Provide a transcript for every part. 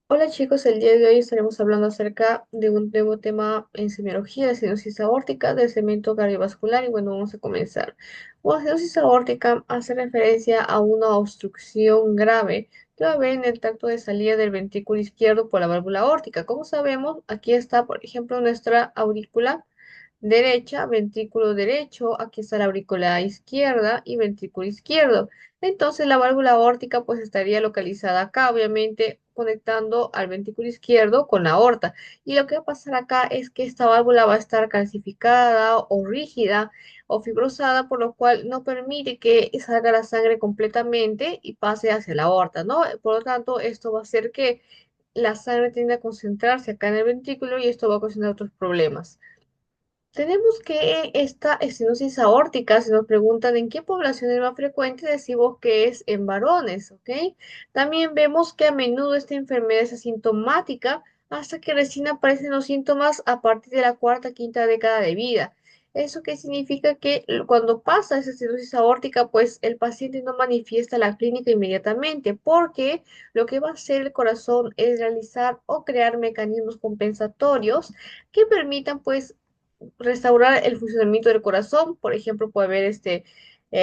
Hola chicos, el día de hoy estaremos hablando acerca de un nuevo tema en semiología de estenosis aórtica del segmento cardiovascular y bueno, vamos a comenzar. Bueno, estenosis aórtica hace referencia a una obstrucción grave que va a haber en el tracto de salida del ventrículo izquierdo por la válvula aórtica. Como sabemos, aquí está, por ejemplo, nuestra aurícula derecha, ventrículo derecho, aquí está la aurícula izquierda y ventrículo izquierdo. Entonces la válvula aórtica pues estaría localizada acá, obviamente conectando al ventrículo izquierdo con la aorta. Y lo que va a pasar acá es que esta válvula va a estar calcificada o rígida o fibrosada, por lo cual no permite que salga la sangre completamente y pase hacia la aorta, ¿no? Por lo tanto, esto va a hacer que la sangre tienda a concentrarse acá en el ventrículo y esto va a ocasionar otros problemas. Tenemos que esta estenosis aórtica, si nos preguntan en qué población es más frecuente, decimos que es en varones, ¿ok? También vemos que a menudo esta enfermedad es asintomática hasta que recién aparecen los síntomas a partir de la cuarta, quinta década de vida. ¿Eso qué significa? Que cuando pasa esa estenosis aórtica, pues el paciente no manifiesta la clínica inmediatamente, porque lo que va a hacer el corazón es realizar o crear mecanismos compensatorios que permitan, pues, restaurar el funcionamiento del corazón. Por ejemplo, puede haber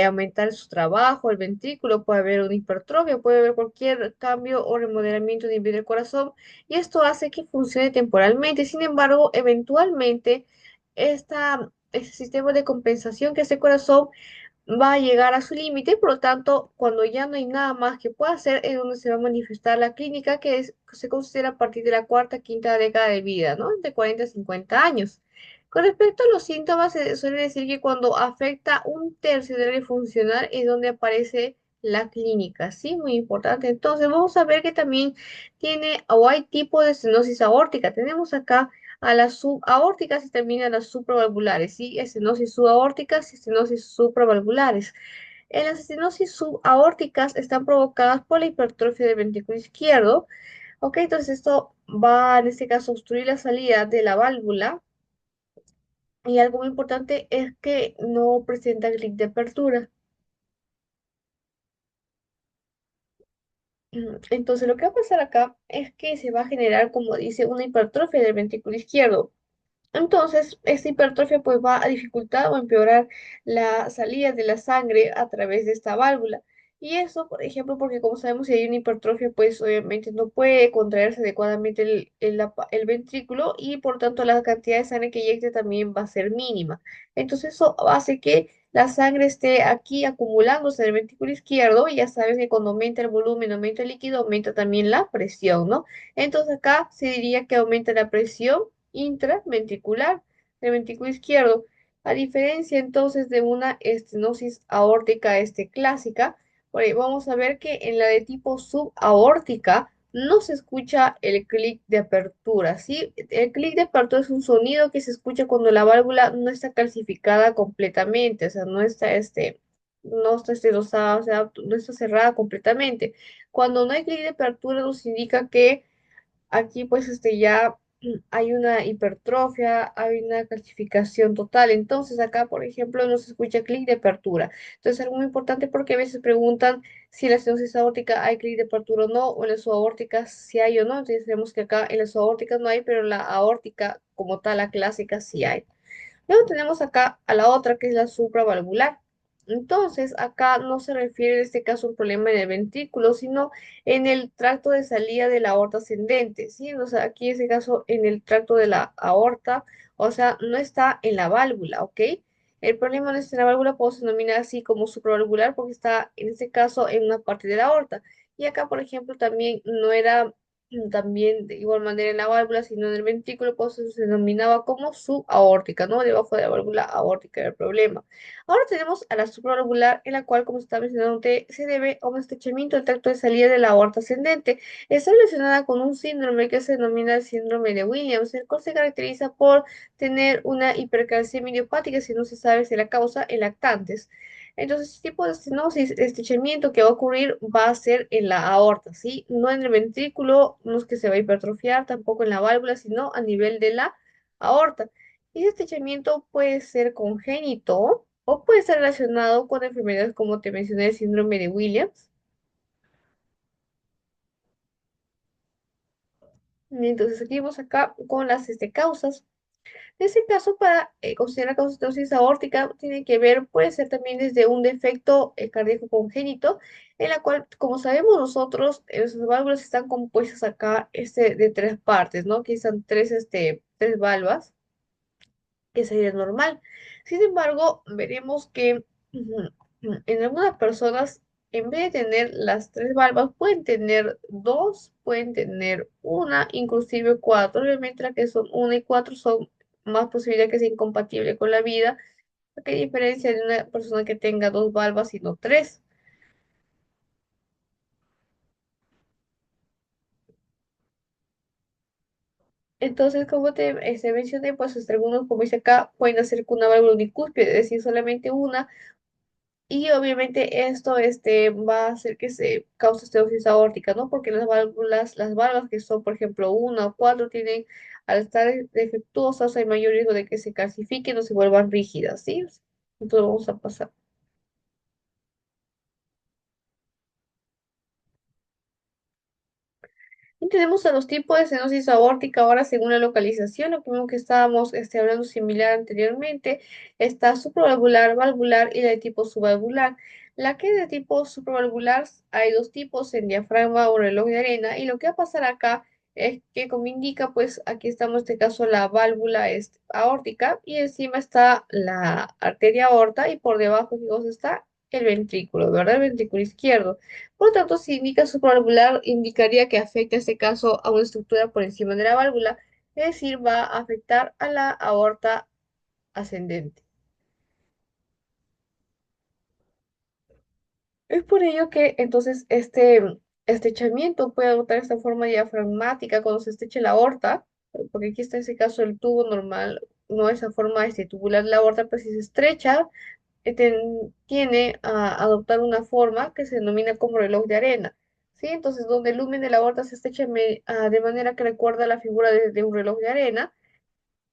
aumentar su trabajo, el ventrículo, puede haber una hipertrofia, puede haber cualquier cambio o remodelamiento de nivel del corazón y esto hace que funcione temporalmente. Sin embargo, eventualmente este sistema de compensación que hace el corazón va a llegar a su límite, por lo tanto, cuando ya no hay nada más que pueda hacer, es donde se va a manifestar la clínica, se considera a partir de la cuarta, quinta década de vida, ¿no? De 40 a 50 años. Con respecto a los síntomas, se suele decir que cuando afecta un tercio del área funcional es donde aparece la clínica, ¿sí? Muy importante. Entonces, vamos a ver que también tiene o hay tipo de estenosis aórtica. Tenemos acá a las subaórticas y también a las supravalvulares, ¿sí? Estenosis subaórticas y estenosis supravalvulares. En las estenosis subaórticas están provocadas por la hipertrofia del ventrículo izquierdo, ¿ok? Entonces esto va, en este caso, a obstruir la salida de la válvula y algo muy importante es que no presenta clic de apertura. Entonces lo que va a pasar acá es que se va a generar, como dice, una hipertrofia del ventrículo izquierdo. Entonces, esta hipertrofia pues va a dificultar o empeorar la salida de la sangre a través de esta válvula. Y eso, por ejemplo, porque como sabemos, si hay una hipertrofia, pues obviamente no puede contraerse adecuadamente el ventrículo y por tanto la cantidad de sangre que inyecte también va a ser mínima. Entonces, eso hace que la sangre esté aquí acumulándose en el ventrículo izquierdo y ya sabes que cuando aumenta el volumen, aumenta el líquido, aumenta también la presión, ¿no? Entonces acá se diría que aumenta la presión intraventricular del ventrículo izquierdo. A diferencia entonces de una estenosis aórtica clásica, por ahí vamos a ver que en la de tipo subaórtica no se escucha el clic de apertura, ¿sí? El clic de apertura es un sonido que se escucha cuando la válvula no está calcificada completamente, o sea, no está esterosada, o sea, no está cerrada completamente. Cuando no hay clic de apertura nos indica que aquí pues ya hay una hipertrofia, hay una calcificación total. Entonces acá, por ejemplo, no se escucha clic de apertura. Entonces algo muy importante porque a veces preguntan si en la estenosis aórtica hay clic de apertura o no, o en la subaórtica si hay o no. Entonces sabemos que acá en la subaórtica no hay, pero en la aórtica como tal, la clásica, sí hay. Luego tenemos acá a la otra que es la supravalvular. Entonces, acá no se refiere en este caso a un problema en el ventrículo, sino en el tracto de salida de la aorta ascendente, ¿sí? O sea, aquí en este caso en el tracto de la aorta, o sea, no está en la válvula, ¿ok? El problema no está en la válvula, puedo denominar así como supravalvular porque está en este caso en una parte de la aorta. Y acá, por ejemplo, también no era también de igual manera en la válvula, sino en el ventrículo, pues eso se denominaba como subaórtica, ¿no? Debajo de la válvula aórtica era el problema. Ahora tenemos a la supravalvular, en la cual, como estaba mencionando antes, se debe a un estrechamiento del tracto de salida de la aorta ascendente. Está relacionada con un síndrome que se denomina el síndrome de Williams, el cual se caracteriza por tener una hipercalcemia idiopática, si no se sabe si la causa en lactantes. Entonces, este tipo de estenosis, de estrechamiento que va a ocurrir va a ser en la aorta, ¿sí? No en el ventrículo, no es que se va a hipertrofiar, tampoco en la válvula, sino a nivel de la aorta. Y ese estrechamiento puede ser congénito o puede estar relacionado con enfermedades como te mencioné, el síndrome de Williams. Entonces, seguimos acá con las causas. En este caso, para considerar causa de estenosis aórtica, tiene que ver, puede ser también desde un defecto cardíaco congénito, en la cual, como sabemos nosotros, nuestras válvulas están compuestas acá de tres partes, ¿no? Que están tres válvulas, que sería normal. Sin embargo, veremos que en algunas personas, en vez de tener las tres valvas, pueden tener dos, pueden tener una, inclusive cuatro. Obviamente, las que son una y cuatro son más posible que sea incompatible con la vida. ¿Qué diferencia de una persona que tenga dos valvas y no tres? Entonces, como te mencioné, pues algunos, como dice acá, pueden hacer con una válvula unicúspide, es decir, solamente una. Y obviamente esto va a hacer que se cause estenosis aórtica, ¿no? Porque las válvulas que son, por ejemplo, una o cuatro, tienen, al estar defectuosas, hay mayor riesgo de que se calcifiquen o se vuelvan rígidas, ¿sí? Entonces vamos a pasar. Y tenemos a los tipos de estenosis aórtica ahora según la localización, lo mismo que estábamos hablando similar anteriormente, está supravalvular, valvular y la de tipo subvalvular. La que es de tipo supravalvular, hay dos tipos, en diafragma o reloj de arena, y lo que va a pasar acá es que, como indica, pues aquí estamos en este caso la válvula aórtica y encima está la arteria aorta y por debajo, digamos, está el ventrículo, ¿verdad? El ventrículo izquierdo. Por lo tanto, si indica supravalvular, indicaría que afecta en este caso a una estructura por encima de la válvula, es decir, va a afectar a la aorta ascendente. Es por ello que entonces este estrechamiento puede adoptar esta forma diafragmática cuando se estrecha la aorta, porque aquí está ese caso el tubo normal, no esa forma tubular de la aorta, pues si se estrecha, tiene a adoptar una forma que se denomina como reloj de arena. ¿Sí? Entonces, donde el lumen de la aorta se estrecha de manera que recuerda la figura de un reloj de arena.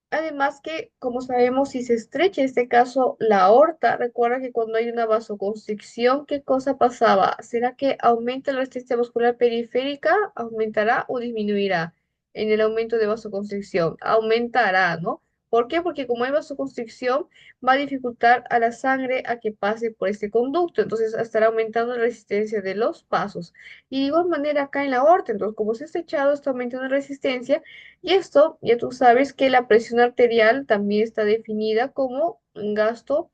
Además que, como sabemos, si se estrecha en este caso la aorta, recuerda que cuando hay una vasoconstricción, ¿qué cosa pasaba? ¿Será que aumenta la resistencia muscular periférica? ¿Aumentará o disminuirá en el aumento de vasoconstricción? Aumentará, ¿no? ¿Por qué? Porque como hay vasoconstricción, va a dificultar a la sangre a que pase por este conducto, entonces estará aumentando la resistencia de los pasos. Y de igual manera acá en la aorta, entonces como se ha estrechado, está aumentando la resistencia y esto, ya tú sabes que la presión arterial también está definida como un gasto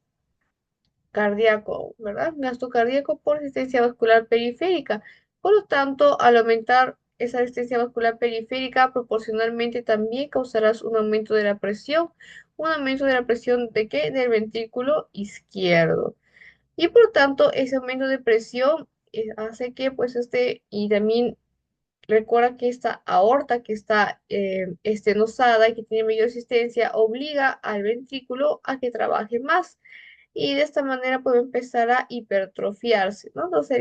cardíaco, ¿verdad? Gasto cardíaco por resistencia vascular periférica. Por lo tanto, al aumentar esa resistencia vascular periférica, proporcionalmente también causarás un aumento de la presión. ¿Un aumento de la presión de qué? Del ventrículo izquierdo. Y por lo tanto, ese aumento de presión hace que, pues, y también recuerda que esta aorta que está estenosada y que tiene mayor resistencia obliga al ventrículo a que trabaje más y de esta manera puede empezar a hipertrofiarse, ¿no? Entonces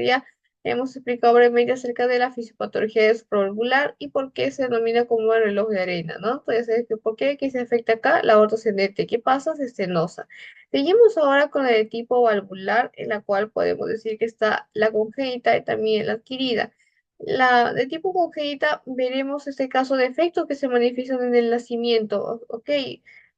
hemos explicado brevemente acerca de la fisiopatología de supravalvular y por qué se denomina como el reloj de arena, ¿no? Entonces, ¿por qué? ¿Qué se afecta acá? La aorta ascendente. ¿Qué pasa? Se estenosa. Seguimos ahora con el tipo valvular, en la cual podemos decir que está la congénita y también la adquirida. La de tipo congénita veremos este caso de efectos que se manifiestan en el nacimiento, ¿ok?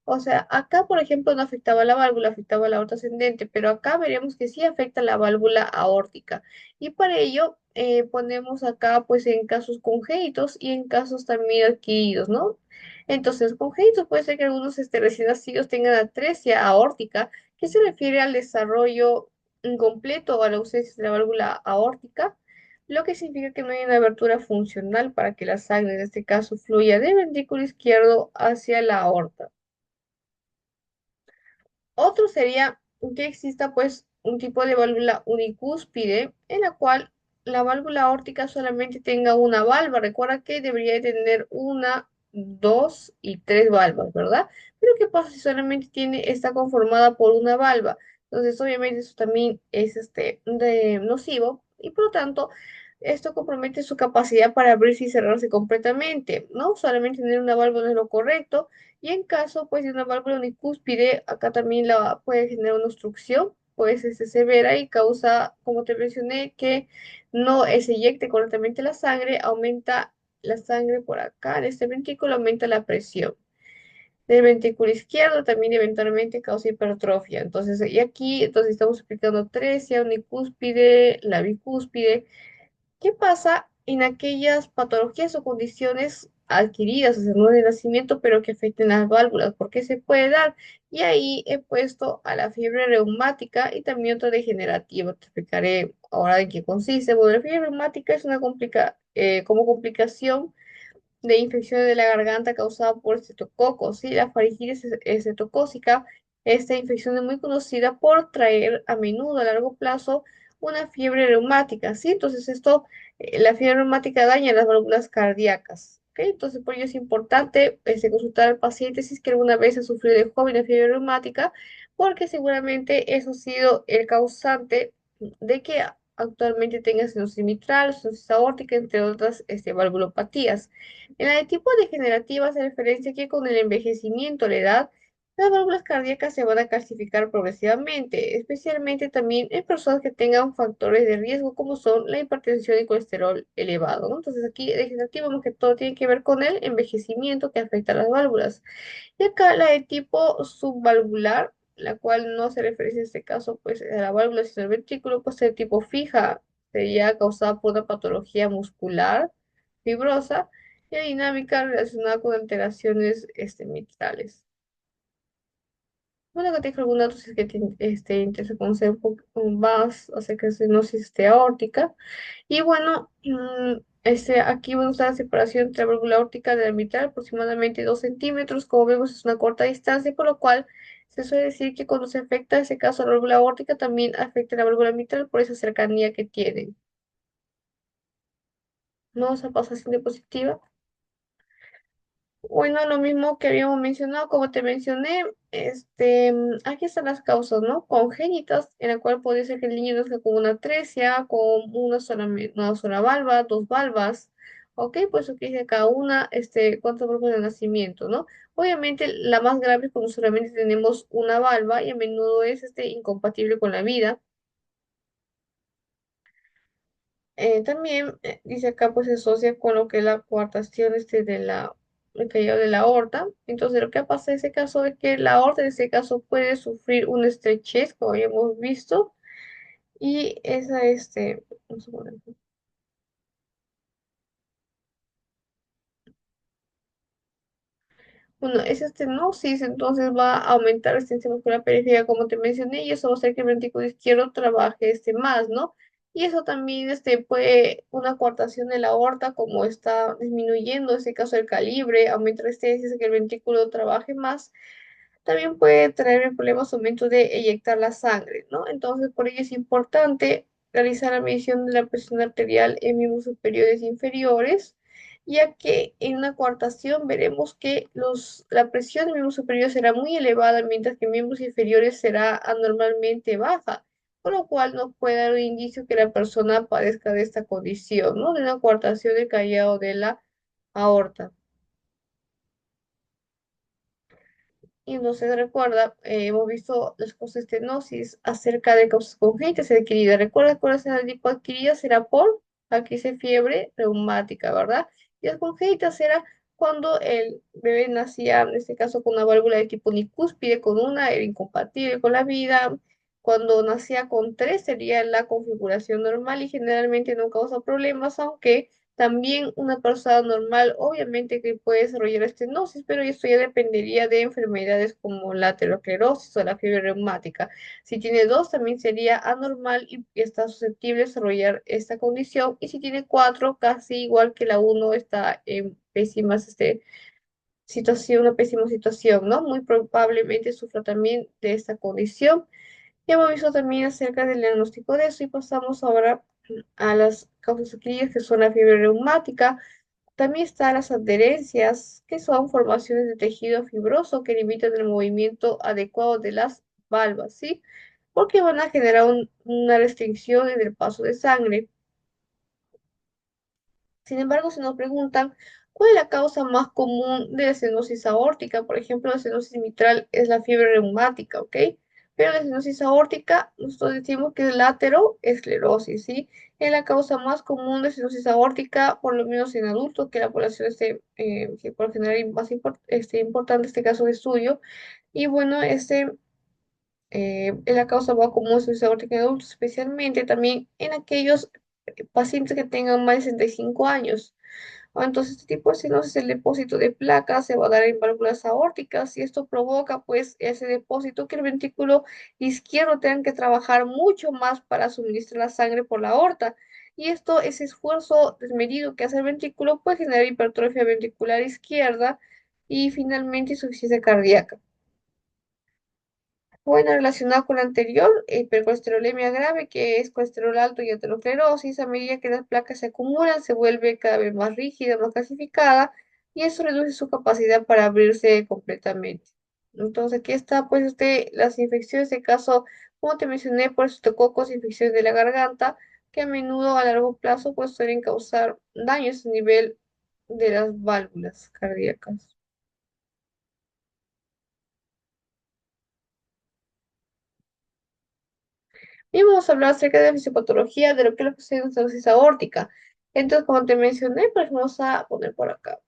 O sea, acá, por ejemplo, no afectaba la válvula, afectaba la aorta ascendente, pero acá veremos que sí afecta la válvula aórtica. Y para ello ponemos acá, pues, en casos congénitos y en casos también adquiridos, ¿no? Entonces, congénitos puede ser que algunos recién nacidos tengan atresia aórtica, que se refiere al desarrollo incompleto o a la ausencia de la válvula aórtica, lo que significa que no hay una abertura funcional para que la sangre, en este caso, fluya del ventrículo izquierdo hacia la aorta. Otro sería que exista pues un tipo de válvula unicúspide en la cual la válvula aórtica solamente tenga una valva. Recuerda que debería de tener una, dos y tres valvas, ¿verdad? Pero ¿qué pasa si solamente está conformada por una valva? Entonces, obviamente eso también es nocivo y por lo tanto esto compromete su capacidad para abrirse y cerrarse completamente, ¿no? Solamente tener una válvula no es lo correcto y en caso, pues, de una válvula unicúspide, acá también la puede generar una obstrucción, pues, severa y causa, como te mencioné, que no se eyecte correctamente la sangre, aumenta la sangre por acá, en este ventrículo aumenta la presión. Del ventrículo izquierdo también eventualmente causa hipertrofia. Entonces, y aquí entonces estamos explicando atresia, unicúspide, la bicúspide. ¿Qué pasa en aquellas patologías o condiciones adquiridas, o sea, no de nacimiento, pero que afecten las válvulas? ¿Por qué se puede dar? Y ahí he puesto a la fiebre reumática y también otra degenerativa. Te explicaré ahora en qué consiste. Bueno, la fiebre reumática es una como complicación de infecciones de la garganta causada por estreptococos, ¿sí? La faringitis estreptocócica, esta infección es muy conocida por traer a menudo a largo plazo una fiebre reumática, ¿sí? Entonces la fiebre reumática daña las válvulas cardíacas, ¿ok? Entonces por ello es importante consultar al paciente si es que alguna vez ha sufrido de joven de fiebre reumática, porque seguramente eso ha sido el causante de que actualmente tenga estenosis mitral, estenosis aórtica, entre otras valvulopatías. En la de tipo degenerativa se referencia que con el envejecimiento, la edad, las válvulas cardíacas se van a calcificar progresivamente, especialmente también en personas que tengan factores de riesgo como son la hipertensión y colesterol elevado, ¿no? Entonces aquí degenerativo más que todo tiene que ver con el envejecimiento que afecta a las válvulas. Y acá la de tipo subvalvular, la cual no se refiere en este caso pues a la válvula sino al ventrículo, pues de tipo fija, sería causada por una patología muscular fibrosa y dinámica relacionada con alteraciones mitrales. Bueno, que tengo algún dato si es que te interesa conocer un poco más acerca de estenosis aórtica. Y bueno, aquí vamos a la separación entre la válvula aórtica de la mitral, aproximadamente 2 centímetros. Como vemos, es una corta distancia, por lo cual se suele decir que cuando se afecta, en ese caso, la válvula aórtica, también afecta la válvula mitral por esa cercanía que tienen. ¿No? Esa pasación diapositiva. Bueno, lo mismo que habíamos mencionado, como te mencioné, aquí están las causas, ¿no? Congénitas, en la cual puede ser que el niño nazca con una atresia, con una sola valva, dos valvas, ¿ok? Pues aquí dice cada una, cuántas valvas de nacimiento, ¿no? Obviamente la más grave es cuando solamente tenemos una valva y a menudo es, incompatible con la vida. También dice acá pues se asocia con lo que es la coartación el caído de la aorta. Entonces lo que pasa en ese caso es que la aorta en ese caso puede sufrir una estrechez, como ya hemos visto, y esa vamos a poner bueno, esa estenosis entonces va a aumentar la extensión muscular periférica, como te mencioné, y eso va a hacer que el ventrículo izquierdo trabaje más, ¿no? Y eso también puede una coartación de la aorta, como está disminuyendo, en este caso el calibre, aumenta la resistencia, hace que el ventrículo trabaje más, también puede traer problemas aumento de eyectar la sangre, ¿no? Entonces, por ello es importante realizar la medición de la presión arterial en miembros superiores e inferiores, ya que en una coartación veremos que la presión en miembros superiores será muy elevada, mientras que en miembros inferiores será anormalmente baja, con lo cual nos puede dar un indicio que la persona padezca de esta condición, ¿no? De una coartación del callado de la aorta. Y no se recuerda, hemos visto las causas de estenosis acerca de causas congénitas y adquiridas. ¿Recuerda cuál es el tipo adquirida? Será por, aquí dice fiebre reumática, ¿verdad? Y las congénitas será cuando el bebé nacía, en este caso con una válvula de tipo unicúspide, con una era incompatible con la vida. Cuando nacía con tres sería la configuración normal y generalmente no causa problemas, aunque también una persona normal, obviamente que puede desarrollar estenosis, pero esto ya dependería de enfermedades como la aterosclerosis o la fiebre reumática. Si tiene dos, también sería anormal y está susceptible de desarrollar esta condición. Y si tiene cuatro, casi igual que la uno, está en una pésima situación, ¿no? Muy probablemente sufra también de esta condición. Ya hemos visto también acerca del diagnóstico de eso y pasamos ahora a las causas adquiridas que son la fiebre reumática. También están las adherencias, que son formaciones de tejido fibroso que limitan el movimiento adecuado de las valvas, ¿sí? Porque van a generar una restricción en el paso de sangre. Sin embargo, si nos preguntan cuál es la causa más común de la estenosis aórtica, por ejemplo, la estenosis mitral es la fiebre reumática, ¿ok? Pero la estenosis aórtica, nosotros decimos que es la ateroesclerosis, ¿sí? Es la causa más común de estenosis aórtica, por lo menos en adultos, que la población que por lo general es más importante este caso de estudio. Y bueno, es la causa más común de estenosis aórtica en adultos, especialmente también en aquellos pacientes que tengan más de 65 años. Entonces, este tipo de estenosis, el depósito de placas se va a dar en válvulas aórticas y esto provoca pues ese depósito que el ventrículo izquierdo tenga que trabajar mucho más para suministrar la sangre por la aorta. Y esto, ese esfuerzo desmedido que hace el ventrículo puede generar hipertrofia ventricular izquierda y finalmente insuficiencia cardíaca. Bueno, relacionado con lo anterior, hipercolesterolemia grave, que es colesterol alto y aterosclerosis, a medida que las placas se acumulan, se vuelve cada vez más rígida, más calcificada, y eso reduce su capacidad para abrirse completamente. Entonces, aquí está, pues, las infecciones, de caso, como te mencioné, por estococos, infecciones de la garganta, que a menudo a largo plazo, pues, suelen causar daños a nivel de las válvulas cardíacas. Y vamos a hablar acerca de la fisiopatología de lo que es la estenosis aórtica. Entonces, como te mencioné, pues vamos a poner por acá.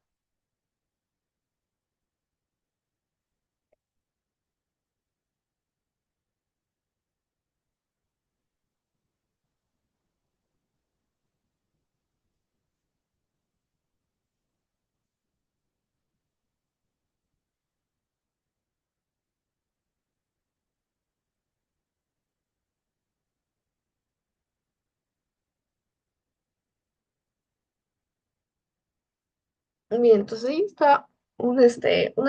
Bien, entonces ahí está una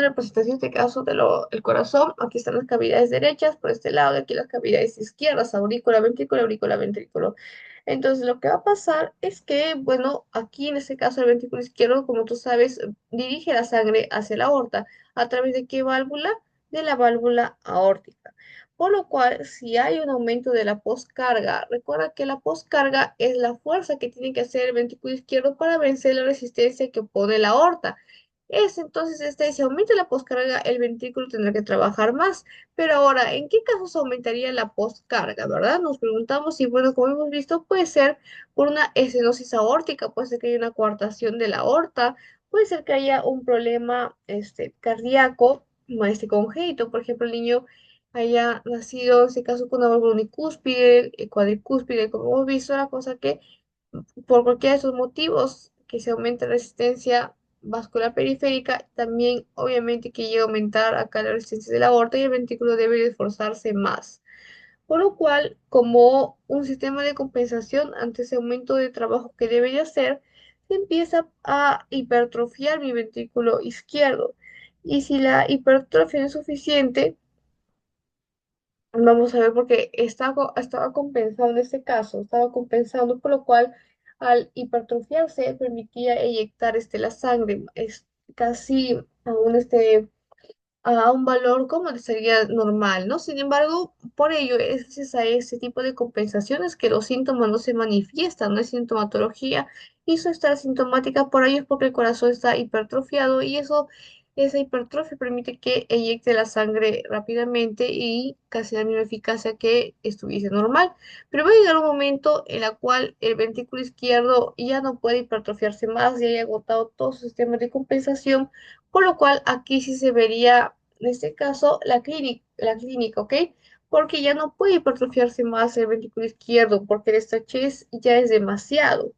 representación, en este caso, el corazón. Aquí están las cavidades derechas, por este lado, y aquí las cavidades izquierdas, aurícula, ventrículo, aurícula, ventrículo. Entonces, lo que va a pasar es que, bueno, aquí en este caso, el ventrículo izquierdo, como tú sabes, dirige la sangre hacia la aorta. ¿A través de qué válvula? De la válvula aórtica. Por lo cual, si hay un aumento de la poscarga, recuerda que la poscarga es la fuerza que tiene que hacer el ventrículo izquierdo para vencer la resistencia que opone la aorta. Si aumenta la poscarga, el ventrículo tendrá que trabajar más. Pero ahora, ¿en qué casos aumentaría la poscarga, verdad? Nos preguntamos y bueno, como hemos visto, puede ser por una estenosis aórtica, puede ser que haya una coartación de la aorta, puede ser que haya un problema cardíaco, congénito, por ejemplo, el niño haya nacido, en este caso, con una válvula unicúspide, cuadricúspide, como hemos visto, la cosa que por cualquiera de esos motivos que se aumenta la resistencia vascular periférica, también obviamente que llega a aumentar acá la resistencia de la aorta y el ventrículo debe de esforzarse más. Por lo cual, como un sistema de compensación ante ese aumento de trabajo que debe de hacer, se empieza a hipertrofiar mi ventrículo izquierdo. Y si la hipertrofia no es suficiente, vamos a ver, porque estaba compensado en este caso, estaba compensando, por lo cual al hipertrofiarse permitía eyectar la sangre, es casi aún a un valor como sería normal, ¿no? Sin embargo, por ello es gracias a ese tipo de compensaciones que los síntomas no se manifiestan, no hay sintomatología, y eso está sintomática por ello es porque el corazón está hipertrofiado y esa hipertrofia permite que eyecte la sangre rápidamente y casi la misma eficacia que estuviese normal. Pero va a llegar un momento en el cual el ventrículo izquierdo ya no puede hipertrofiarse más, ya haya agotado todos sus sistemas de compensación, por lo cual aquí sí se vería en este caso, la clínica, ¿ok? Porque ya no puede hipertrofiarse más el ventrículo izquierdo, porque el estrechez ya es demasiado.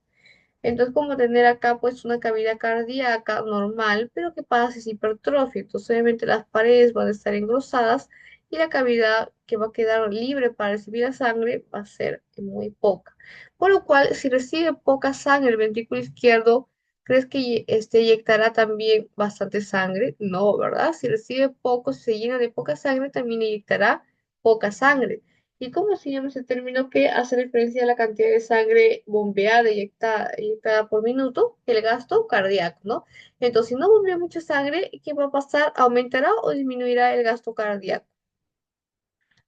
Entonces, como tener acá pues una cavidad cardíaca normal, pero ¿qué pasa si es hipertrofia? Entonces, obviamente las paredes van a estar engrosadas y la cavidad que va a quedar libre para recibir la sangre va a ser muy poca. Por lo cual, si recibe poca sangre el ventrículo izquierdo, ¿crees que inyectará también bastante sangre? No, ¿verdad? Si recibe poco, si se llena de poca sangre, también inyectará poca sangre. ¿Y cómo se llama ese término que hace referencia a la cantidad de sangre bombeada, eyectada por minuto, el gasto cardíaco, ¿no? Entonces, si no bombea mucha sangre, ¿qué va a pasar? ¿Aumentará o disminuirá el gasto cardíaco?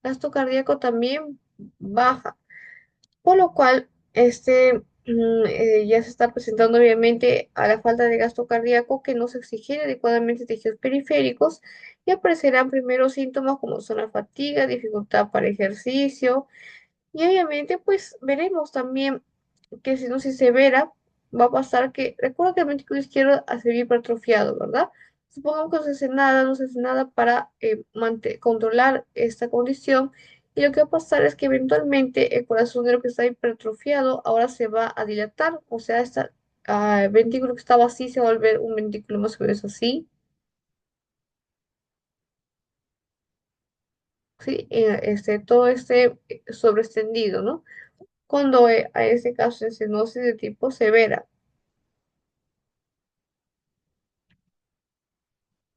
Gasto cardíaco también baja. Por lo cual, ya se está presentando obviamente a la falta de gasto cardíaco que no se oxigena adecuadamente tejidos periféricos y aparecerán primero síntomas como son la fatiga, dificultad para ejercicio y obviamente pues veremos también que si no se severa va a pasar que, recuerda que el ventrículo izquierdo se ve hipertrofiado, ¿verdad? Supongamos que no se hace nada, no se hace nada para controlar esta condición y lo que va a pasar es que eventualmente el corazón de lo que está hipertrofiado ahora se va a dilatar, o sea, este ventrículo que estaba así se va a volver un ventrículo más o menos así, ¿sí? Todo este sobreextendido, ¿no? Cuando a ese caso es estenosis de tipo severa.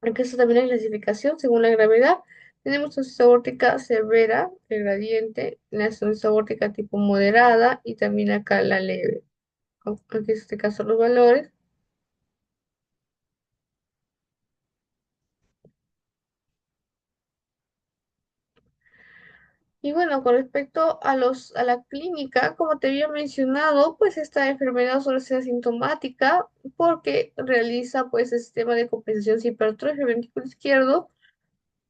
Aunque eso también es clasificación según la gravedad. Tenemos estenosis aórtica severa, el gradiente, la estenosis aórtica tipo moderada y también acá la leve. Aquí en este caso los valores. Y bueno, con respecto a a la clínica, como te había mencionado, pues esta enfermedad suele ser asintomática porque realiza pues el sistema de compensación sin hipertrofia ventrículo izquierdo.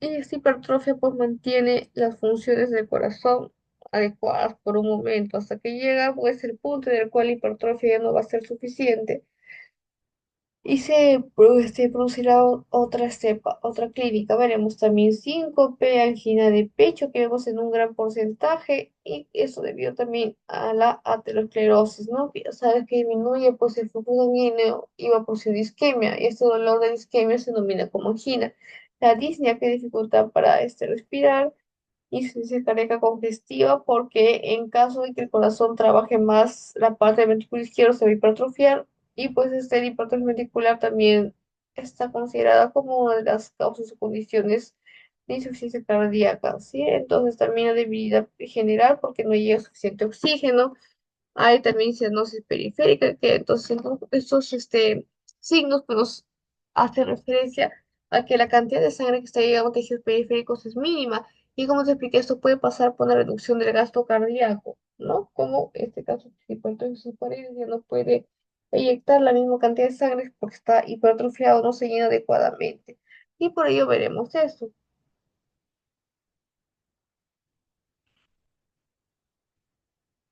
Y esta hipertrofia pues mantiene las funciones del corazón adecuadas por un momento, hasta que llega pues el punto en el cual la hipertrofia ya no va a ser suficiente y se producirá otra cepa, otra clínica. Veremos también síncope, angina de pecho que vemos en un gran porcentaje y eso debido también a la aterosclerosis, ¿no? Que ya sabes que disminuye pues el flujo sanguíneo y va a producir isquemia y este dolor de isquemia se denomina como angina. La disnea que dificulta para respirar insuficiencia cardíaca congestiva porque en caso de que el corazón trabaje más, la parte del ventrículo izquierdo se va a hipertrofiar y pues este hipertrofia ventricular también está considerada como una de las causas o condiciones de insuficiencia cardíaca, ¿sí? Entonces también la debilidad general porque no llega suficiente oxígeno. Hay también cianosis periférica, que entonces estos signos pues, nos hacen referencia a que la cantidad de sangre que está llegando a tejidos periféricos es mínima. Y como te expliqué, esto puede pasar por una reducción del gasto cardíaco, ¿no? Como en este caso, si por entonces sus paredes ya no puede eyectar la misma cantidad de sangre porque está hipertrofiado, no se llena adecuadamente. Y por ello veremos esto.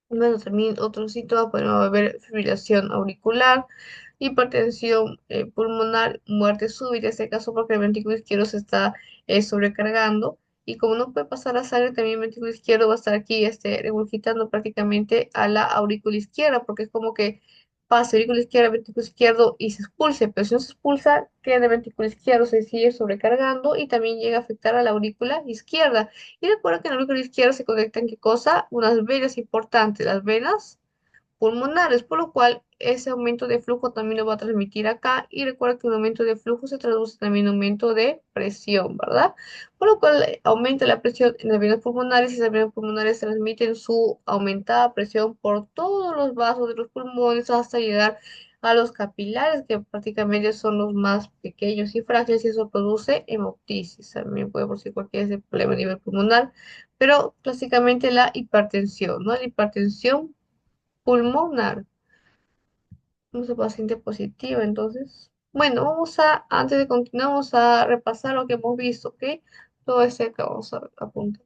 Bueno, también otros síntomas podemos ver fibrilación auricular, hipertensión pulmonar, muerte súbita, en este caso porque el ventrículo izquierdo se está sobrecargando. Y como no puede pasar la sangre, también el ventrículo izquierdo va a estar aquí regurgitando prácticamente a la aurícula izquierda, porque es como que pasa aurícula izquierda, ventrículo izquierdo y se expulse, pero si no se expulsa, queda el ventrículo izquierdo, se sigue sobrecargando y también llega a afectar a la aurícula izquierda. Y recuerda que en el aurícula izquierda se conectan, ¿qué cosa? Unas venas importantes, las venas pulmonares, por lo cual ese aumento de flujo también lo va a transmitir acá. Y recuerda que un aumento de flujo se traduce también en aumento de presión, ¿verdad? Por lo cual aumenta la presión en las venas pulmonares y las venas pulmonares transmiten su aumentada presión por todos los vasos de los pulmones hasta llegar a los capilares, que prácticamente son los más pequeños y frágiles, y eso produce hemoptisis. También puede producir cualquier ese problema a nivel pulmonar, pero clásicamente la hipertensión, ¿no? La hipertensión pulmonar, nuestra paciente positiva. Entonces, bueno, antes de continuar, vamos a repasar lo que hemos visto, ¿ok? Todo ese que vamos a apuntar.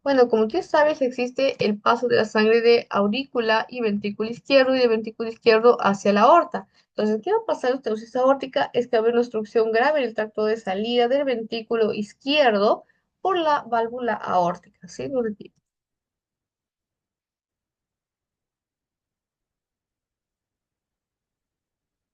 Bueno, como tú sabes, existe el paso de la sangre de aurícula y ventrículo izquierdo y de ventrículo izquierdo hacia la aorta. Entonces, ¿qué va a pasar en la estenosis aórtica? Es que va a haber una obstrucción grave en el tracto de salida del ventrículo izquierdo por la válvula aórtica, ¿sí? No repito.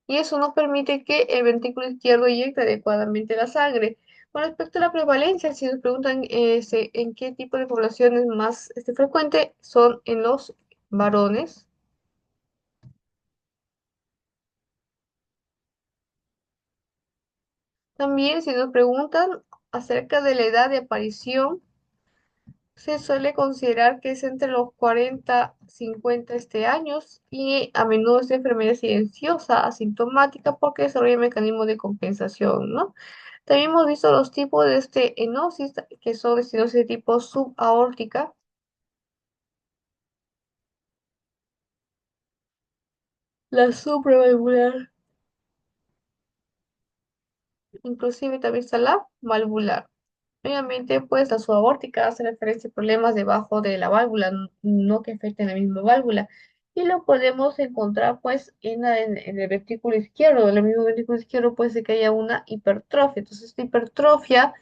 Y eso no permite que el ventrículo izquierdo inyecte adecuadamente la sangre. Con respecto a la prevalencia, si nos preguntan en qué tipo de población es más frecuente, son en los varones. También, si nos preguntan acerca de la edad de aparición, se suele considerar que es entre los 40 50 años y a menudo es de enfermedad silenciosa, asintomática, porque desarrolla mecanismos de compensación, ¿no? También hemos visto los tipos de enosis, que son estenosis de tipo subaórtica, la supravalvular, inclusive también está la valvular. Obviamente, pues la subaórtica hace referencia a problemas debajo de la válvula, no que afecten la misma válvula. Y lo podemos encontrar pues en el ventrículo izquierdo. En el mismo ventrículo izquierdo puede ser que haya una hipertrofia. Entonces, esta hipertrofia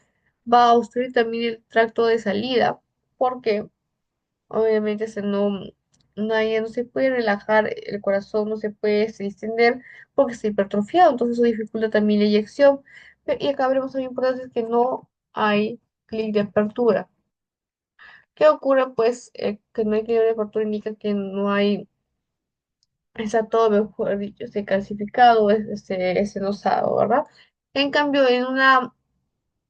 va a obstruir también el tracto de salida, porque obviamente no se puede relajar el corazón, no se puede distender porque está hipertrofiado, entonces eso dificulta también la eyección. Y acá veremos algo importante es que no hay clic de apertura. ¿Qué ocurre? Pues que no hay clic de apertura indica que no hay, está todo, mejor dicho, calcificado, estenosado, ¿verdad? En cambio, en una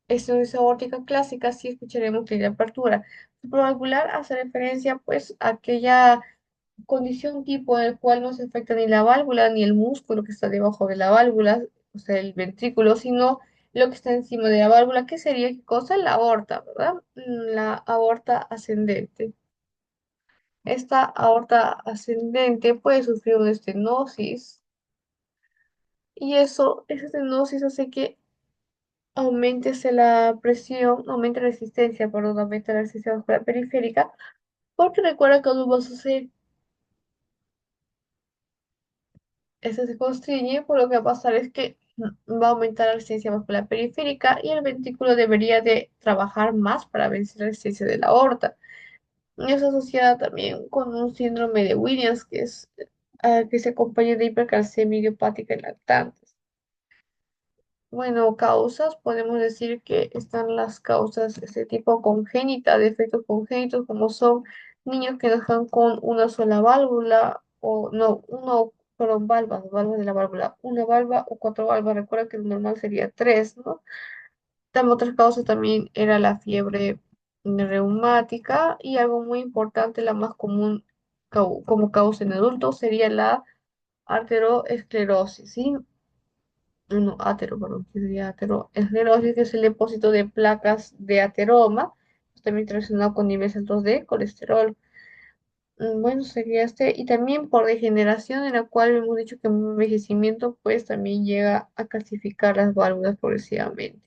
estenosis aórtica clásica sí escucharemos clic de apertura. Supravalvular hace referencia pues a aquella condición tipo en el cual no se afecta ni la válvula ni el músculo que está debajo de la válvula, o sea, el ventrículo, sino lo que está encima de la válvula, que sería qué cosa, la aorta, ¿verdad? La aorta ascendente. Esta aorta ascendente puede sufrir una estenosis y esa estenosis hace que la presión, aumente la resistencia, perdón, aumente la resistencia vascular periférica, porque recuerda que cuando va a suceder este se constriñe, por lo que va a pasar es que va a aumentar la resistencia vascular periférica y el ventrículo debería de trabajar más para vencer la resistencia de la aorta. Y es asociada también con un síndrome de Williams, que se acompaña de hipercalcemia idiopática en lactantes. Bueno, causas, podemos decir que están las causas de este tipo congénita, de efectos congénitos, como son niños que nazcan con una sola válvula, o no, perdón, valvas de la válvula, una valva o cuatro valvas. Recuerda que lo normal sería tres, ¿no? También otras causas también era la fiebre reumática y algo muy importante, la más común como causa en adultos, sería la arteriosclerosis, ¿sí? No, perdón, que sería aterosclerosis, que es el depósito de placas de ateroma, también relacionado con niveles altos de colesterol. Bueno, sería y también por degeneración, en la cual hemos dicho que un envejecimiento, pues también llega a calcificar las válvulas progresivamente.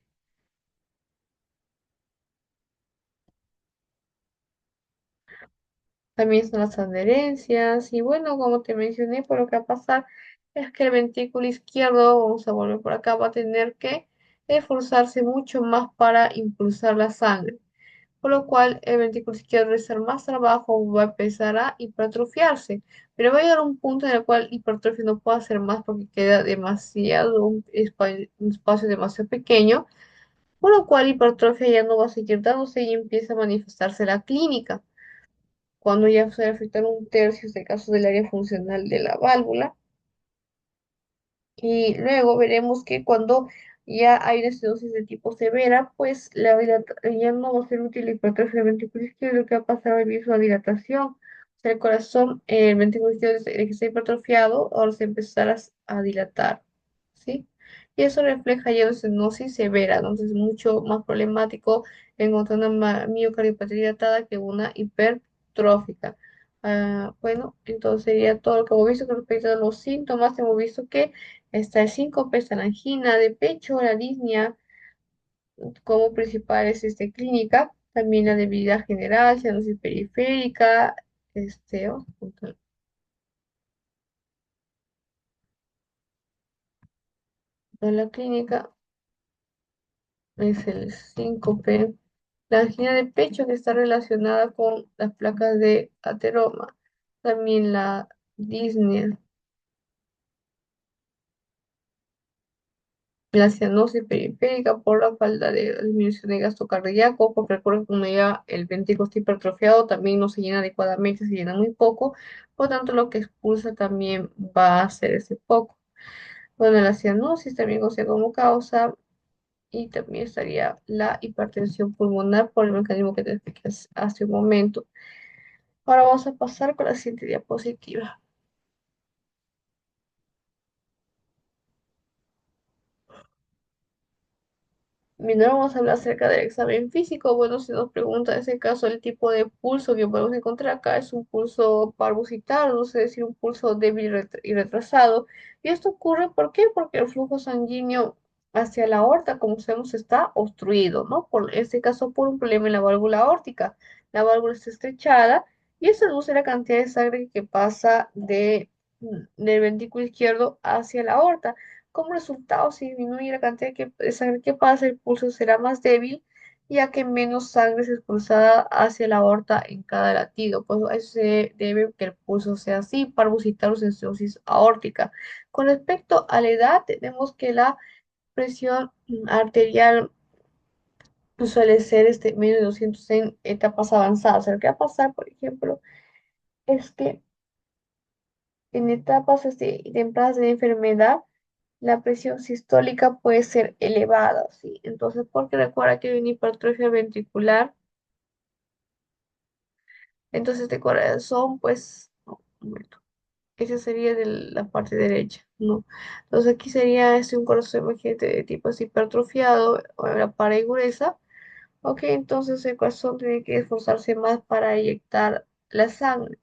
También están las adherencias, y bueno, como te mencioné, por lo que va a pasar es que el ventrículo izquierdo, vamos a volver por acá, va a tener que esforzarse mucho más para impulsar la sangre, por lo cual el ventrículo izquierdo de hacer más trabajo va a empezar a hipertrofiarse, pero va a llegar un punto en el cual hipertrofia no puede hacer más porque queda demasiado, un espacio demasiado pequeño, por lo cual hipertrofia ya no va a seguir dándose y empieza a manifestarse la clínica, cuando ya se afectar un tercio de casos del área funcional de la válvula. Y luego veremos que cuando ya hay una estenosis de tipo severa, pues ya no va a ser útil la hipertrofia del ventrículo izquierdo, lo que va a pasar a vivir su dilatación. O sea, el corazón, el ventrículo izquierdo que está hipertrofiado, ahora se empezará a dilatar, ¿sí? Y eso refleja ya una estenosis severa, entonces es mucho más problemático encontrar una miocardiopatía dilatada que una hipertrófica. Bueno, entonces sería todo lo que hemos visto con respecto a los síntomas. Hemos visto que está el síncope, está la angina de pecho, la disnea como principales clínica, también la debilidad general, cianosis periférica, vamos a apuntar, en la clínica es el síncope, la angina de pecho que está relacionada con las placas de ateroma, también la disnea, la cianosis periférica por la falta de disminución de gasto cardíaco, porque recuerden que cuando ya el ventrículo está hipertrofiado también no se llena adecuadamente, se llena muy poco, por tanto lo que expulsa también va a ser ese poco. Bueno, la cianosis también conocida como causa, y también estaría la hipertensión pulmonar por el mecanismo que te expliqué hace un momento. Ahora vamos a pasar con la siguiente diapositiva. Bien, ahora vamos a hablar acerca del examen físico. Bueno, si nos pregunta en ese caso el tipo de pulso que podemos encontrar acá es un pulso parvusitado, es decir, un pulso débil y retrasado. Y esto ocurre, ¿por qué? Porque el flujo sanguíneo hacia la aorta, como sabemos, está obstruido, ¿no? En este caso, por un problema en la válvula aórtica. La válvula está estrechada y eso reduce la cantidad de sangre que pasa del ventrículo izquierdo hacia la aorta. Como resultado, si disminuye la cantidad de sangre que pasa, el pulso será más débil, ya que menos sangre es expulsada hacia la aorta en cada latido. Pues a eso se debe que el pulso sea así, parvusitaria o estenosis aórtica. Con respecto a la edad, tenemos que la presión arterial suele ser menos de 200 en etapas avanzadas. Lo que va a pasar, por ejemplo, es que en etapas tempranas de la enfermedad, la presión sistólica puede ser elevada, ¿sí? Entonces, porque recuerda que hay una hipertrofia ventricular, entonces de corazón, pues, no, un momento, esa sería de la parte derecha, ¿no? Entonces aquí sería un corazón emergente de tipo así hipertrofiado, o en la pared gruesa, ok, entonces el corazón tiene que esforzarse más para inyectar la sangre.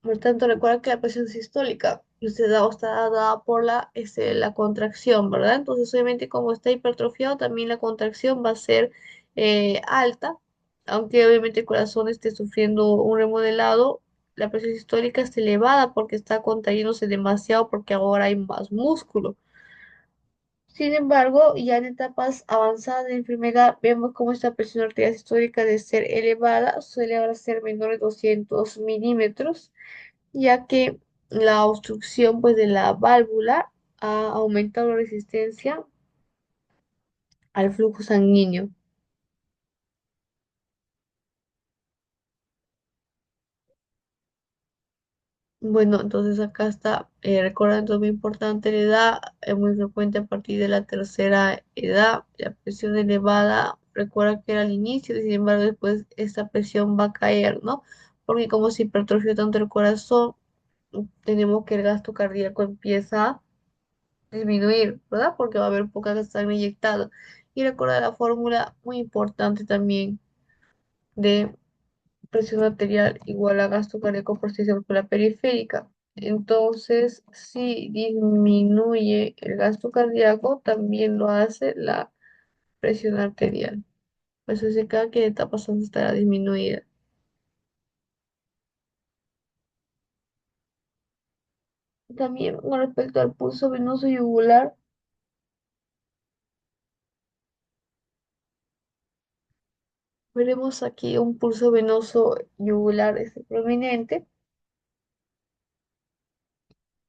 Por tanto, recuerda que la presión sistólica está dada por la contracción, ¿verdad? Entonces, obviamente, como está hipertrofiado, también la contracción va a ser alta, aunque obviamente el corazón esté sufriendo un remodelado, la presión sistólica está elevada porque está contrayéndose demasiado porque ahora hay más músculo. Sin embargo, ya en etapas avanzadas de enfermedad, vemos cómo esta presión arterial sistólica de ser elevada suele ahora ser menor de 200 milímetros, ya que la obstrucción pues de la válvula ha aumentado la resistencia al flujo sanguíneo. Bueno, entonces acá está, recordando muy importante la edad, es muy frecuente a partir de la tercera edad, la presión elevada, recuerda que era al inicio, sin embargo después esta presión va a caer, ¿no? Porque como se hipertrofió tanto el corazón, tenemos que el gasto cardíaco empieza disminuir, ¿verdad? Porque va a haber poca sangre inyectada. Y recuerda la fórmula muy importante también de presión arterial igual a gasto cardíaco por sección por la periférica. Entonces, si disminuye el gasto cardíaco, también lo hace la presión arterial. Eso significa que etapa pasando estará disminuida. También con respecto al pulso venoso yugular, veremos aquí un pulso venoso yugular prominente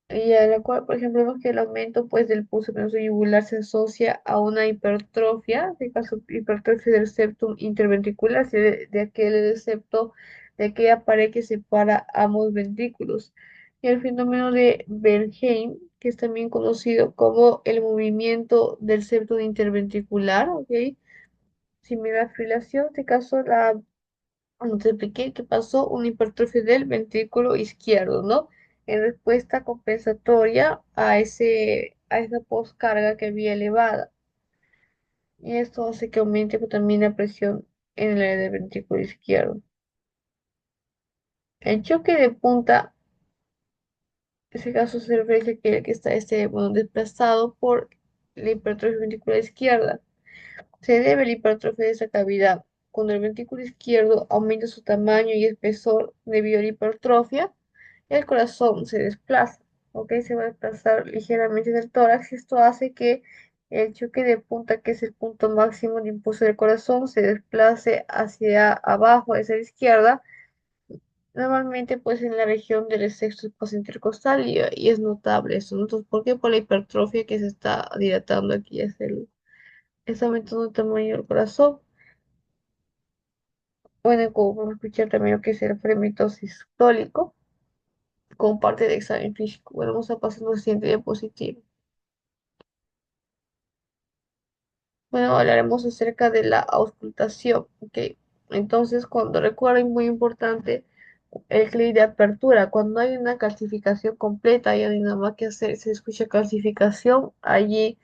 y a la cual, por ejemplo, vemos que el aumento pues, del pulso venoso yugular se asocia a una hipertrofia, de caso hipertrofia del septum interventricular, es decir, de aquel septo, de aquella pared que separa ambos ventrículos. Y el fenómeno de Bernheim, que es también conocido como el movimiento del septum interventricular, ¿ok? Similar filación, en este caso la cuando te expliqué que pasó una hipertrofia del ventrículo izquierdo, ¿no? En respuesta compensatoria a esa poscarga que había elevada. Y esto hace que aumente pues, también la presión en el área del ventrículo izquierdo. El choque de punta, en ese caso se refiere a que el que está bueno, desplazado por la hipertrofia ventricular izquierda. Se debe a la hipertrofia de esa cavidad. Cuando el ventrículo izquierdo aumenta su tamaño y espesor debido a la hipertrofia, el corazón se desplaza, ¿ok? Se va a desplazar ligeramente del tórax y esto hace que el choque de punta, que es el punto máximo de impulso del corazón, se desplace hacia abajo, hacia la izquierda, normalmente pues en la región del sexto espacio intercostal y es notable eso, ¿no? Entonces, ¿por qué? Por la hipertrofia que se está dilatando aquí, está aumentando el tamaño del corazón. Bueno, como podemos escuchar también lo que es el fremitosis sistólico como parte del examen físico. Bueno, vamos a pasar a la siguiente diapositiva. Bueno, hablaremos acerca de la auscultación, ¿ok? Entonces, cuando recuerden, muy importante, el clic de apertura. Cuando hay una calcificación completa, ya no hay nada más que hacer, se escucha calcificación, allí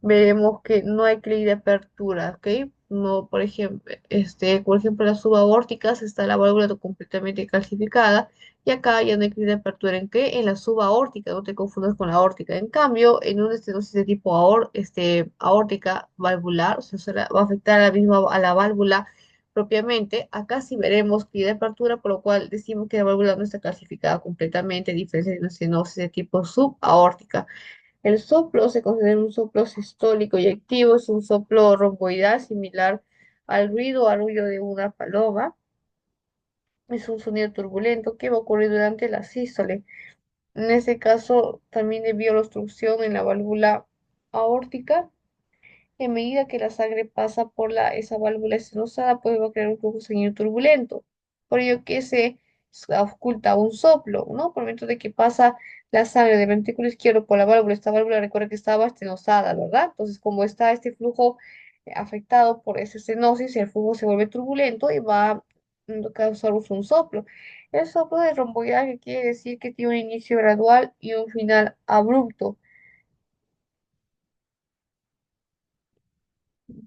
veremos que no hay clic de apertura, ¿ok? No, por ejemplo, las subaórticas está la válvula completamente calcificada y acá ya no hay clic de apertura. ¿En qué? En la subaórtica, no te confundas con la aórtica. En cambio, en una estenosis de tipo aórtica valvular, o sea, va a afectar a la misma, a la válvula propiamente. Acá sí veremos clic de apertura, por lo cual decimos que la válvula no está calcificada completamente, a diferencia de una estenosis de tipo subaórtica. El soplo se considera un soplo sistólico y activo, es un soplo romboidal similar al ruido o arrullo de una paloma. Es un sonido turbulento que va a ocurrir durante la sístole. En este caso, también debido a la obstrucción en la válvula aórtica, en medida que la sangre pasa por esa válvula estenosada, pues va a crear un flujo sanguíneo turbulento. Por ello que se oculta un soplo, ¿no? Por el momento de que pasa la sangre del ventrículo izquierdo por la válvula, esta válvula recuerda que estaba estenosada, ¿verdad? Entonces, como está este flujo afectado por esa estenosis, el flujo se vuelve turbulento y va a causar un soplo. El soplo de romboidal, que quiere decir que tiene un inicio gradual y un final abrupto.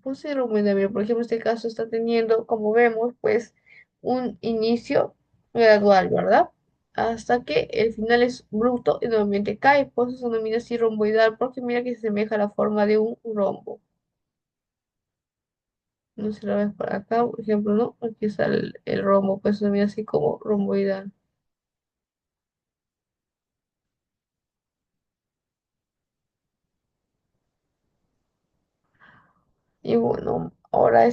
Pues sí, Rubén Darío, por ejemplo, este caso está teniendo, como vemos, pues un inicio gradual, ¿verdad? Hasta que el final es bruto y nuevamente cae, por eso se denomina así romboidal, porque mira que se asemeja a la forma de un rombo. No sé si la ves por acá, por ejemplo, ¿no? Aquí está el rombo, pues se denomina así como romboidal. Y bueno, ahora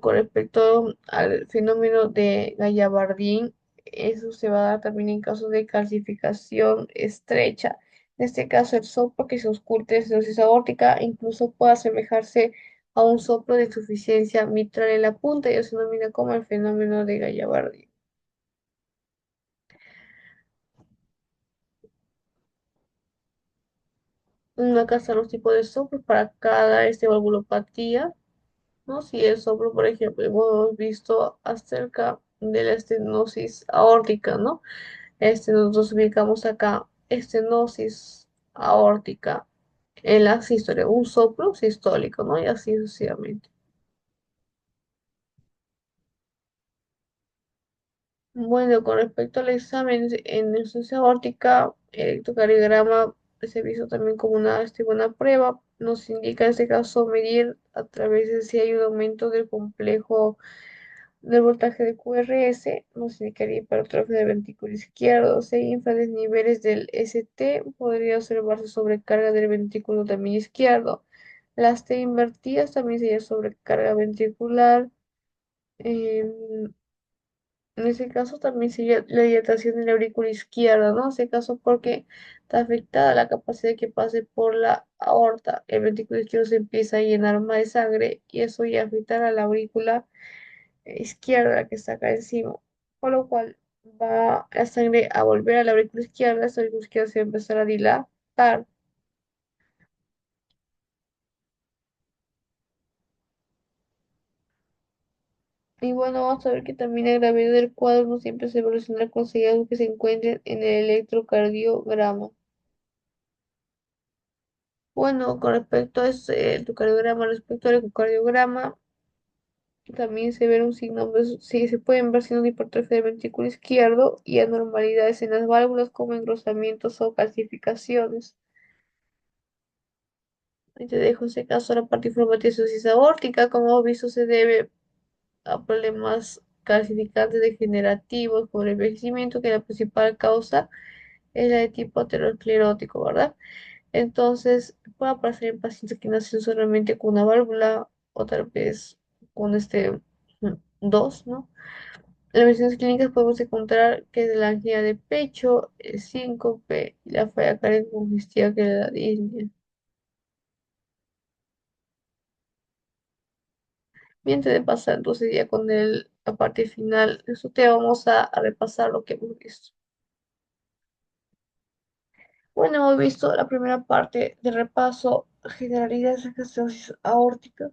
con respecto al fenómeno de Gallavardín, eso se va a dar también en caso de calcificación estrecha. En este caso, el soplo que se ausculte de estenosis aórtica incluso puede asemejarse a un soplo de insuficiencia mitral en la punta y eso se denomina como el fenómeno de Gallavardín. Acá están los tipos de soplos para cada valvulopatía. ¿No? Si el soplo, por ejemplo, hemos visto acerca de la estenosis aórtica, ¿no? Nosotros ubicamos acá estenosis aórtica en la sístole, un soplo sistólico, ¿no? Y así sucesivamente. Bueno, con respecto al examen en estenosis aórtica, el electrocardiograma se visto también como una prueba. Nos indica en este caso medir a través de si hay un aumento del complejo del voltaje de QRS, nos indicaría hipertrofia del ventrículo izquierdo. Si hay inferiores niveles del ST, podría observarse sobrecarga del ventrículo también izquierdo. Las T invertidas también sería sobrecarga ventricular. En ese caso también sería la dilatación de la aurícula izquierda, ¿no? En ese caso porque está afectada la capacidad de que pase por la aorta. El ventrículo izquierdo se empieza a llenar más de sangre y eso ya afectará a la aurícula izquierda que está acá encima, por lo cual va la sangre a volver a la aurícula izquierda, esta aurícula izquierda se va a empezar a dilatar. Y bueno, vamos a ver que también la gravedad del cuadro no siempre se evoluciona con hallazgos que se encuentren en el electrocardiograma. Bueno, con respecto a ese electrocardiograma, respecto al ecocardiograma, también se ve un signo, sí, se pueden ver signos de hipertrofia del ventrículo izquierdo y anormalidades en las válvulas como engrosamientos o calcificaciones. Ahí te dejo ese caso la parte informativa de cirrosis aórtica. Como hemos visto, se debe a problemas calcificantes degenerativos por el envejecimiento, que la principal causa es la de tipo aterosclerótico, ¿verdad? Entonces, puede aparecer en pacientes que nacen solamente con una válvula o tal vez con dos, ¿no? En las versiones clínicas podemos encontrar que es la angina de pecho, el síncope y la falla cardíaca congestiva que es la disnea. Bien, antes de pasar entonces ya con la parte final de su tema, vamos a repasar lo que hemos visto. Bueno, hemos visto la primera parte de repaso, generalidades de gastritis aórtica.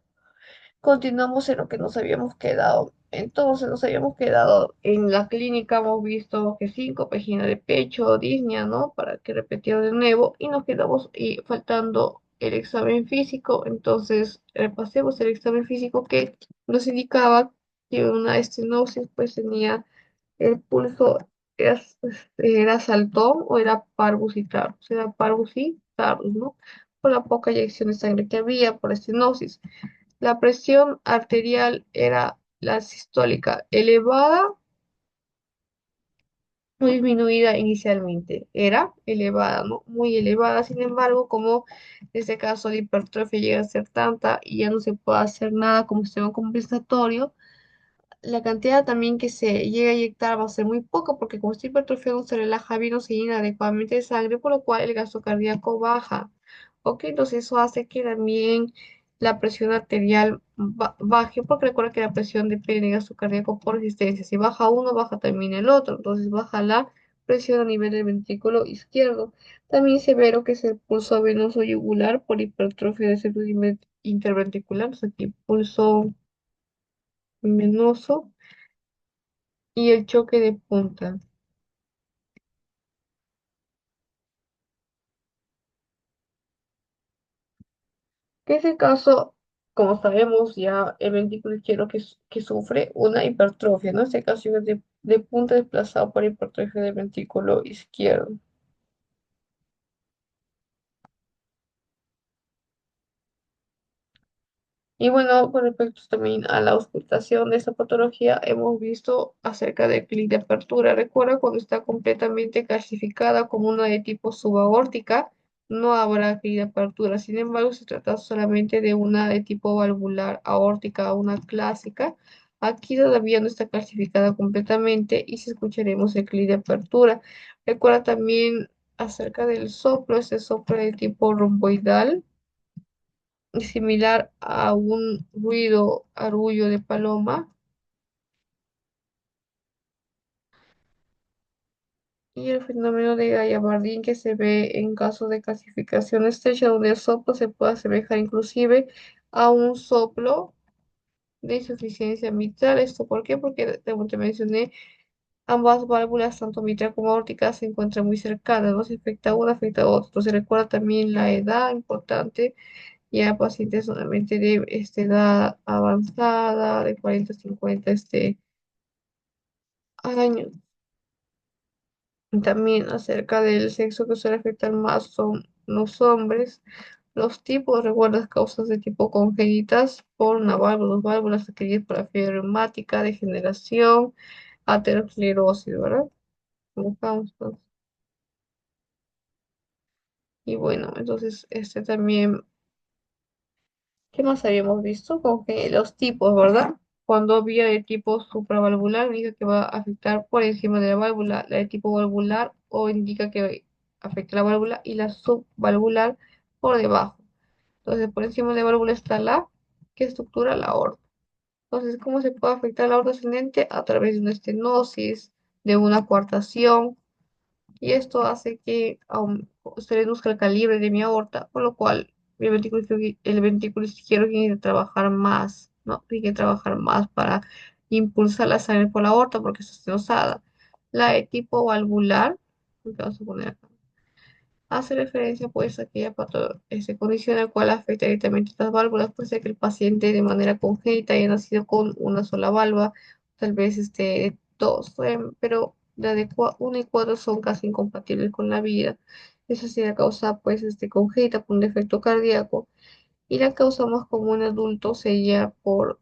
Continuamos en lo que nos habíamos quedado. Entonces nos habíamos quedado en la clínica, hemos visto que cinco páginas de pecho, disnea, ¿no? Para que repetiera de nuevo y nos quedamos y faltando el examen físico. Entonces repasemos el examen físico que nos indicaba que una estenosis pues tenía el pulso, era, era saltón o era parvus y tarus, era parvus y tarus, ¿no? Por la poca eyección de sangre que había por estenosis. La presión arterial era la sistólica elevada o disminuida inicialmente. Era elevada, ¿no? Muy elevada. Sin embargo, como en este caso la hipertrofia llega a ser tanta y ya no se puede hacer nada como sistema compensatorio, la cantidad también que se llega a inyectar va a ser muy poca porque como está hipertrofiado se relaja bien, no se llena adecuadamente de sangre, por lo cual el gasto cardíaco baja. Ok, entonces eso hace que también la presión arterial baje, porque recuerda que la presión depende del gasto cardíaco por resistencia. Si baja uno, baja también el otro. Entonces baja la presión a nivel del ventrículo izquierdo. También severo que es el pulso venoso yugular por hipertrofia del circuito interventricular, o sea, que pulso venoso y el choque de punta. Que ese caso, como sabemos ya, el ventrículo izquierdo que sufre una hipertrofia, ¿no? En este caso es de punta desplazado por hipertrofia del ventrículo izquierdo. Y bueno, con respecto también a la auscultación de esta patología, hemos visto acerca del clic de apertura. Recuerda cuando está completamente calcificada como una de tipo subaórtica, no habrá clic de apertura. Sin embargo, se trata solamente de una de tipo valvular aórtica, una clásica. Aquí todavía no está calcificada completamente y si escucharemos el clic de apertura. Recuerda también acerca del soplo, este soplo de tipo romboidal similar a un ruido, arullo de paloma, y el fenómeno de Gallavardín que se ve en casos de clasificación estrecha, donde el soplo se puede asemejar inclusive a un soplo de insuficiencia mitral. ¿Esto por qué? Porque, como te mencioné, ambas válvulas, tanto mitral como aórtica, se encuentran muy cercanas, no se afecta una, afecta a otra. Entonces recuerda también la edad importante, ya pacientes solamente de edad avanzada, de 40 a 50 años. También acerca del sexo que suele afectar más son los hombres. Los tipos, recuerdas causas de tipo congénitas por una válvula, dos válvulas adquiridas por la fiebre reumática, degeneración, aterosclerosis, ¿verdad? Como causas. Y bueno, entonces también, ¿qué más habíamos visto? Como que los tipos, ¿verdad? Cuando había de tipo supravalvular, indica que va a afectar por encima de la válvula, la de tipo valvular, o indica que afecta la válvula, y la subvalvular por debajo. Entonces, por encima de la válvula está la que estructura la aorta. Entonces, ¿cómo se puede afectar la aorta ascendente? A través de una estenosis, de una coartación, y esto hace que se reduzca el calibre de mi aorta, por lo cual el ventrículo izquierdo tiene que trabajar más, ¿no? Tiene que trabajar más para impulsar la sangre por la aorta porque está estenosada. La de tipo valvular, vamos a poner acá, hace referencia pues a aquella condición en la cual afecta directamente estas válvulas, puede ser que el paciente de manera congénita haya nacido con una sola válvula, tal vez dos, pero la de 1 y 4 son casi incompatibles con la vida. Eso sí, la causa pues congénita por un defecto cardíaco, y la causa más común en adultos sería por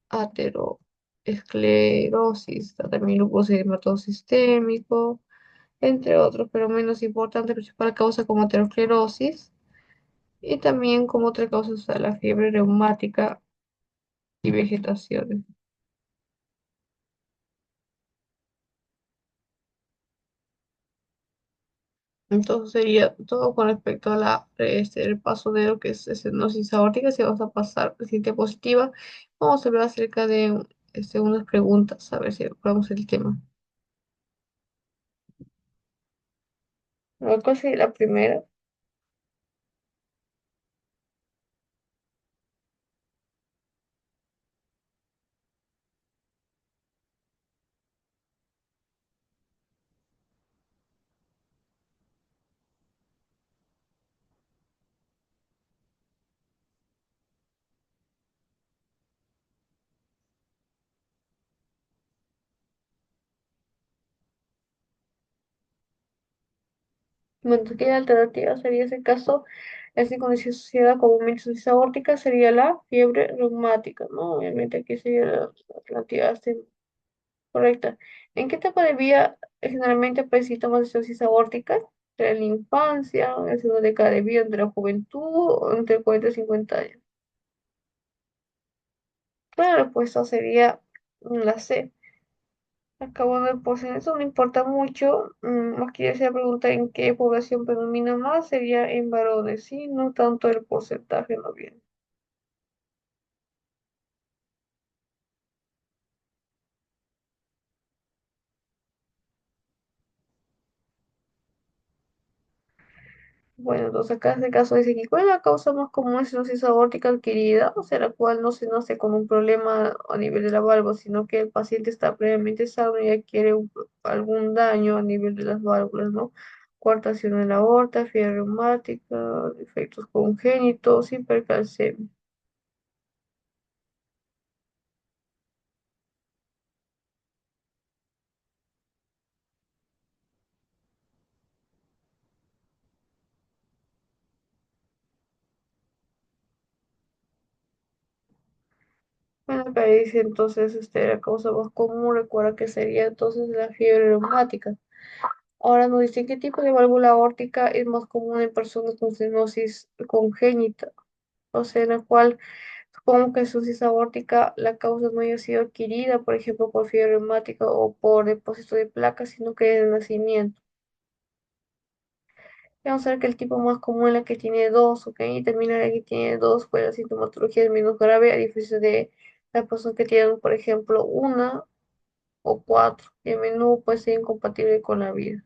aterosclerosis, también lupus eritematoso entre otros, pero menos importante, principal causa como aterosclerosis, y también como otra causa está la fiebre reumática y vegetaciones. Entonces sería todo con respecto a el paso de lo que es estenosis aórtica. Si vamos a pasar a siguiente positiva, vamos a hablar acerca de unas preguntas, a ver si recordamos el tema. ¿Cuál sería la primera? Bueno, aquí la alternativa sería ese caso, esta condición asociada comúnmente a cirrosis aórtica sería la fiebre reumática, ¿no? Obviamente aquí sería la alternativa correcta. ¿En qué etapa de vida generalmente aparecen síntomas de cirrosis aórtica? ¿Entre la infancia, en la segunda década de vida, entre la juventud o entre 40 y 50 años? Pues la respuesta sería la C. Acabo de porcentaje, eso no importa mucho. Aquí ya se pregunta en qué población predomina más, sería en varones, sí, no tanto el porcentaje, no bien. Bueno, entonces acá en este caso dice que ¿cuál es la causa más común de cirrosis aórtica adquirida? O sea, la cual no se nace con un problema a nivel de la válvula, sino que el paciente está previamente sano y adquiere algún daño a nivel de las válvulas, ¿no? Coartación de la aorta, fiebre reumática, defectos congénitos, hipercalcemia. Bueno, acá dice entonces la causa más común, recuerda que sería entonces la fiebre reumática. Ahora nos dice qué tipo de válvula aórtica es más común en personas con stenosis congénita, o sea, en la cual supongo que su cisa aórtica la causa no haya sido adquirida, por ejemplo, por fiebre reumática o por depósito de placas, sino que de nacimiento. Y vamos a ver que el tipo más común es la que tiene dos, ¿ok? Y termina la que tiene dos, pues la sintomatología es menos grave, a diferencia de las personas que tienen, por ejemplo, una o cuatro, y a menudo puede ser incompatible con la vida.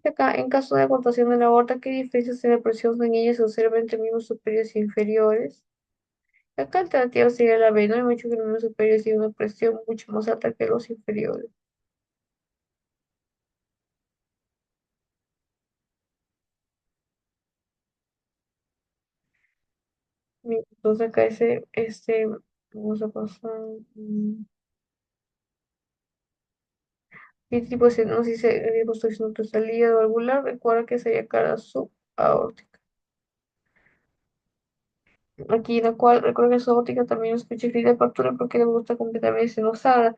Acá, en caso de abortación de la aorta, ¿qué diferencias en la presión sanguínea se observan entre miembros superiores e inferiores? Acá alternativa sería la B, no hay mucho que los miembros superiores tienen una presión mucho más alta que los inferiores. Bien, entonces acá vamos a pasar, ¿qué tipo de stenosis se construcción total hígado valvular? Recuerda que sería cara subaórtica. Aquí la cual recuerda que su óptica también es especifica de apertura porque le gusta completamente senosada.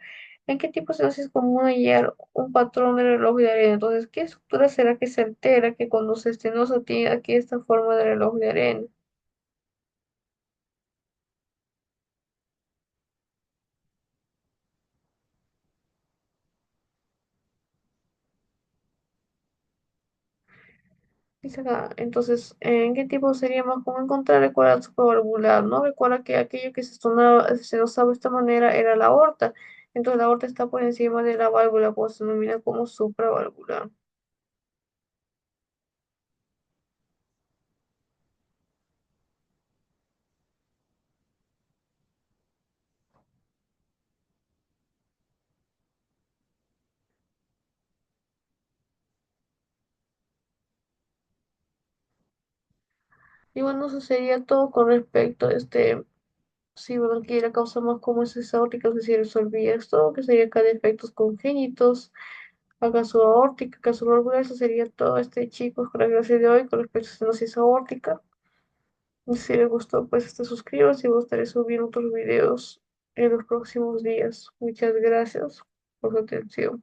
¿En qué tipo de cenosis es común hallar un patrón de reloj de arena? Entonces, ¿qué estructura será que se altera que cuando se estenosa tiene aquí esta forma de reloj de arena? Dice acá, entonces, ¿en qué tipo sería más común encontrar? Recuerda el supravalvular, ¿no? Recuerda que aquello que se senosaba de esta manera era la aorta. Entonces, la aorta está por encima de la válvula, pues se denomina como supravalvular. Y bueno, eso sería todo con respecto a sí, bueno, aquí la causa más común es esa aórtica, que se resolvía esto, que sería acá defectos congénitos, acaso aórtica, acaso valvular, eso sería todo chicos, con la clase de hoy con respecto a estenosis aórtica. Si les gustó, pues te suscribas y me gustaría subir otros videos en los próximos días. Muchas gracias por su atención.